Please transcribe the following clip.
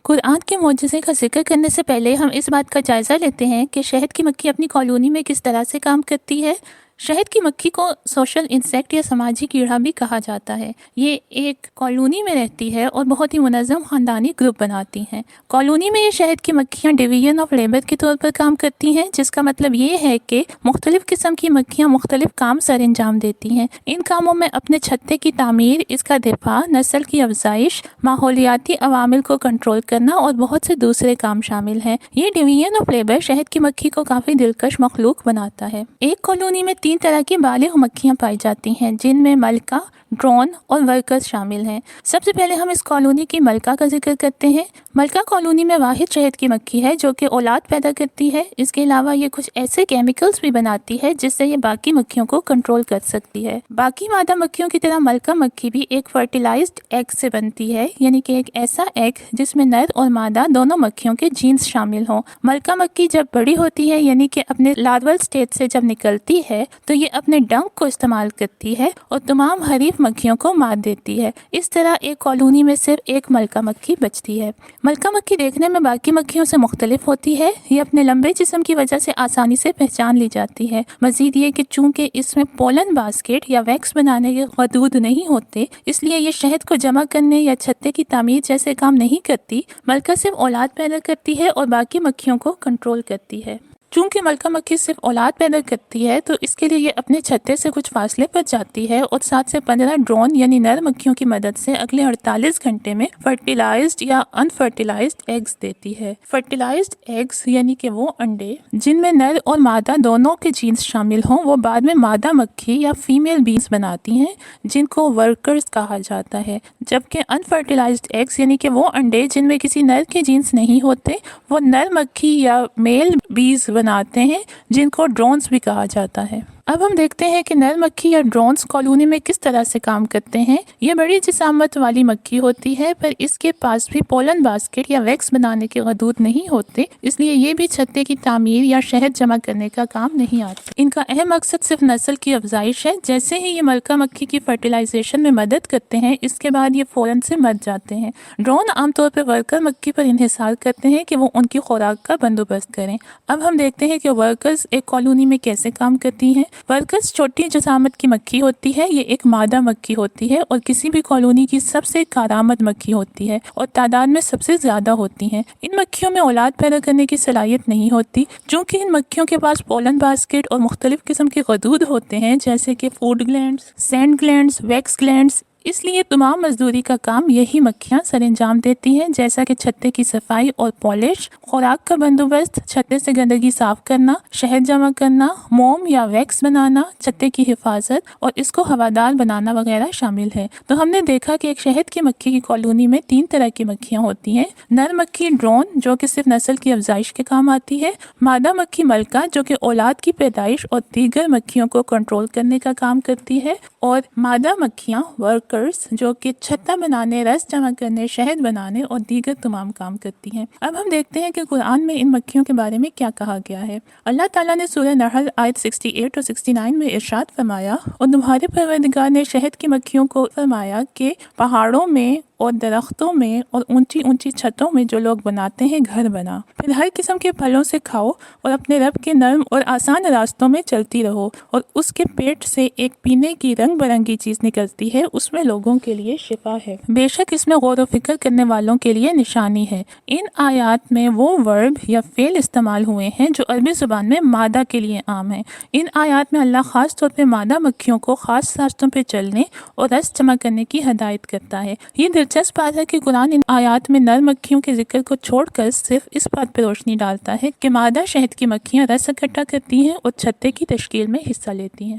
قرآن کے معجزے کا ذکر کرنے سے پہلے ہم اس بات کا جائزہ لیتے ہیں کہ شہد کی مکھی اپنی کالونی میں کس طرح سے کام کرتی ہے۔ شہد کی مکھی کو سوشل انسیکٹ یا سماجی کیڑا بھی کہا جاتا ہے۔ یہ ایک کالونی میں رہتی ہے اور بہت ہی منظم خاندانی گروپ بناتی ہیں۔ کالونی میں یہ شہد کی مکھیاں ڈویژن آف لیبر کے طور پر کام کرتی ہیں، جس کا مطلب یہ ہے کہ مختلف قسم کی مکھیاں مختلف کام سر انجام دیتی ہیں۔ ان کاموں میں اپنے چھتے کی تعمیر، اس کا دفاع، نسل کی افزائش، ماحولیاتی عوامل کو کنٹرول کرنا اور بہت سے دوسرے کام شامل ہیں۔ یہ ڈویژن آف لیبر شہد کی مکھی کو کافی دلکش مخلوق بناتا ہے۔ ایک کالونی میں 3 طرح کی بالغ مکھیاں پائی جاتی ہیں، جن میں ملکہ، ڈرون اور ورکرز شامل ہیں۔ سب سے پہلے ہم اس کالونی کی ملکہ کا ذکر کرتے ہیں۔ ملکہ کالونی میں واحد شہد کی مکھی ہے جو کہ اولاد پیدا کرتی ہے۔ اس کے علاوہ یہ کچھ ایسے کیمیکلز بھی بناتی ہے جس سے یہ باقی مکھیوں کو کنٹرول کر سکتی ہے۔ باقی مادہ مکھیوں کی طرح ملکہ مکھی بھی ایک فرٹیلائزڈ ایگ سے بنتی ہے، یعنی کہ ایک ایسا ایگ جس میں نر اور مادہ دونوں مکھیوں کے جینز شامل ہوں۔ ملکہ مکھی جب بڑی ہوتی ہے، یعنی کہ اپنے لارول سٹیج سے جب نکلتی ہے، تو یہ اپنے ڈنک کو استعمال کرتی ہے اور تمام حریف مکھیوں کو مات دیتی ہے۔ اس طرح ایک کالونی میں صرف ایک ملکہ مکھی بچتی ہے۔ ملکہ مکھی دیکھنے میں باقی مکھیوں سے مختلف ہوتی ہے۔ یہ اپنے لمبے جسم کی وجہ سے آسانی سے پہچان لی جاتی ہے۔ مزید یہ کہ چونکہ اس میں پولن باسکٹ یا ویکس بنانے کے حدود نہیں ہوتے، اس لیے یہ شہد کو جمع کرنے یا چھتے کی تعمیر جیسے کام نہیں کرتی۔ ملکہ صرف اولاد پیدا کرتی ہے اور باقی مکھیوں کو کنٹرول کرتی ہے۔ چونکہ ملکہ مکھی صرف اولاد پیدا کرتی ہے، تو اس کے لیے یہ اپنے چھتے سے کچھ فاصلے پر جاتی ہے اور 7 سے 15 ڈرون یعنی نر مکھیوں کی مدد سے اگلے 48 گھنٹے میں فرٹیلائزڈ یا انفرٹیلائزڈ ایگز دیتی ہے۔ فرٹیلائزڈ ایگز یعنی کہ وہ انڈے جن میں نر اور مادہ دونوں کے جینز شامل ہوں، وہ بعد میں مادہ مکھی یا فیمیل بیز بناتی ہیں، جن کو ورکرز کہا جاتا ہے۔ جبکہ انفرٹیلائزڈ ایگز یعنی کہ وہ انڈے جن میں کسی نر کے جینز نہیں ہوتے، وہ نر مکھی یا میل بیز بناتے ہیں، جن کو ڈرونز بھی کہا جاتا ہے۔ اب ہم دیکھتے ہیں کہ نر مکھی یا ڈرونز کالونی میں کس طرح سے کام کرتے ہیں۔ یہ بڑی جسامت والی مکھی ہوتی ہے، پر اس کے پاس بھی پولن باسکٹ یا ویکس بنانے کے حدود نہیں ہوتے، اس لیے یہ بھی چھتے کی تعمیر یا شہد جمع کرنے کا کام نہیں آتی۔ ان کا اہم مقصد صرف نسل کی افزائش ہے۔ جیسے ہی یہ ملکہ مکھی کی فرٹیلائزیشن میں مدد کرتے ہیں، اس کے بعد یہ فوراً سے مر جاتے ہیں۔ ڈرون عام طور پر ورکر مکھی پر انحصار کرتے ہیں کہ وہ ان کی خوراک کا بندوبست کریں۔ اب ہم دیکھتے ہیں کہ ورکرز ایک کالونی میں کیسے کام کرتی ہیں۔ ورکرز چھوٹی جسامت کی مکھی ہوتی ہے، یہ ایک مادہ مکھی ہوتی ہے اور کسی بھی کالونی کی سب سے کارآمد مکھی ہوتی ہے اور تعداد میں سب سے زیادہ ہوتی ہیں۔ ان مکھیوں میں اولاد پیدا کرنے کی صلاحیت نہیں ہوتی، چونکہ ان مکھیوں کے پاس پولن باسکٹ اور مختلف قسم کے غدود ہوتے ہیں، جیسے کہ فوڈ گلینڈز، سینڈ گلینڈز، ویکس گلینڈز۔ اس لیے تمام مزدوری کا کام یہی مکھیاں سر انجام دیتی ہیں، جیسا کہ چھتے کی صفائی اور پالش، خوراک کا بندوبست، چھتے سے گندگی صاف کرنا، شہد جمع کرنا، موم یا ویکس بنانا، چھتے کی حفاظت اور اس کو ہوادار بنانا وغیرہ شامل ہے۔ تو ہم نے دیکھا کہ ایک شہد کی مکھی کی کالونی میں 3 طرح کی مکھیاں ہوتی ہیں۔ نر مکھی ڈرون جو کہ صرف نسل کی افزائش کے کام آتی ہے، مادہ مکھی ملکہ جو کہ اولاد کی پیدائش اور دیگر مکھیوں کو کنٹرول کرنے کا کام کرتی ہے، اور مادہ مکھیاں ورکرز جو کہ چھتا بنانے، رس جمع کرنے، شہد بنانے اور دیگر تمام کام کرتی ہیں۔ اب ہم دیکھتے ہیں کہ قرآن میں ان مکھیوں کے بارے میں کیا کہا گیا ہے۔ اللہ تعالیٰ نے سورہ نحل آیت 68 اور 69 میں ارشاد فرمایا، اور تمہارے پروردگار نے شہد کی مکھیوں کو فرمایا کہ پہاڑوں میں اور درختوں میں اور اونچی اونچی چھتوں میں جو لوگ بناتے ہیں گھر بنا، پھر ہر قسم کے پھلوں سے کھاؤ اور اپنے رب کے نرم اور آسان راستوں میں چلتی رہو، اور اس کے پیٹ سے ایک پینے کی رنگ برنگی چیز نکلتی ہے، اس میں لوگوں کے لیے شفا ہے، بے شک اس میں غور و فکر کرنے والوں کے لیے نشانی ہے۔ ان آیات میں وہ ورب یا فعل استعمال ہوئے ہیں جو عربی زبان میں مادہ کے لیے عام ہیں۔ ان آیات میں اللہ خاص طور پہ مادہ مکھیوں کو خاص راستوں پہ چلنے اور رس جمع کرنے کی ہدایت کرتا ہے۔ یہ دلچسپ بات ہے کہ قرآن ان آیات میں نر مکھیوں کے ذکر کو چھوڑ کر صرف اس بات پہ روشنی ڈالتا ہے کہ مادہ شہد کی مکھیاں رس اکٹھا کرتی ہیں اور چھتے کی تشکیل میں حصہ لیتی ہیں۔